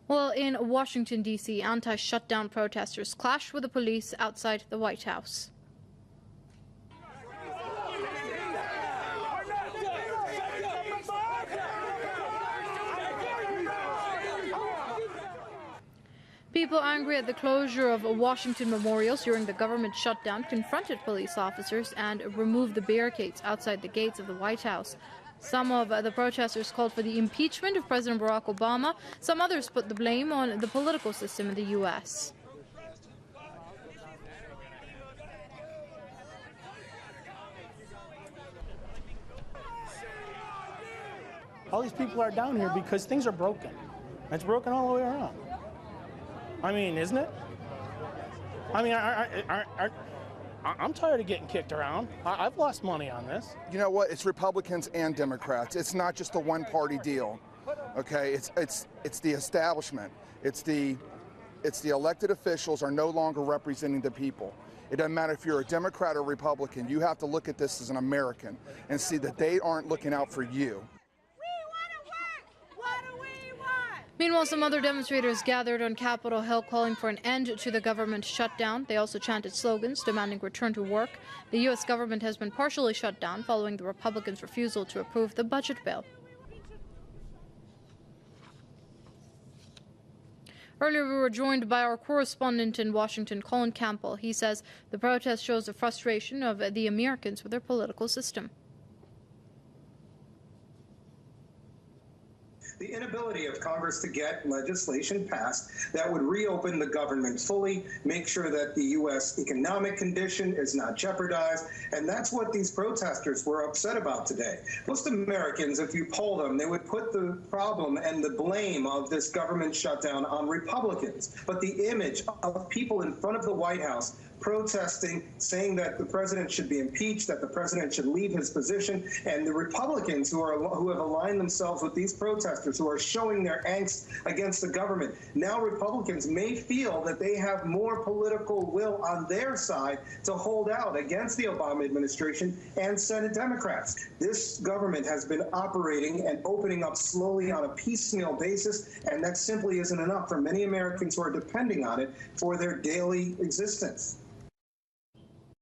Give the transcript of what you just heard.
Well, in Washington, D.C., anti-shutdown protesters clashed with the police outside the White House. People angry at the closure of Washington memorials during the government shutdown confronted police officers and removed the barricades outside the gates of the White House. Some of the protesters called for the impeachment of President Barack Obama. Some others put the blame on the political system in the U.S. All these people are down here because things are broken. It's broken all the way around. I mean, isn't it? I mean, I'm tired of getting kicked around. I've lost money on this. You know what? It's Republicans and Democrats. It's not just a one-party deal. Okay, it's the establishment. It's the elected officials are no longer representing the people. It doesn't matter if you're a Democrat or Republican. You have to look at this as an American and see that they aren't looking out for you. Meanwhile, some other demonstrators gathered on Capitol Hill calling for an end to the government shutdown. They also chanted slogans demanding return to work. The U.S. government has been partially shut down following the Republicans' refusal to approve the budget bill. Earlier, we were joined by our correspondent in Washington, Colin Campbell. He says the protest shows the frustration of the Americans with their political system. The inability of Congress to get legislation passed that would reopen the government fully, make sure that the U.S. economic condition is not jeopardized, and that's what these protesters were upset about today. Most Americans, if you poll them, they would put the problem and the blame of this government shutdown on Republicans. But the image of people in front of the White House protesting, saying that the president should be impeached, that the president should leave his position, and the Republicans who have aligned themselves with these protesters, who are showing their angst against the government. Now Republicans may feel that they have more political will on their side to hold out against the Obama administration and Senate Democrats. This government has been operating and opening up slowly on a piecemeal basis, and that simply isn't enough for many Americans who are depending on it for their daily existence.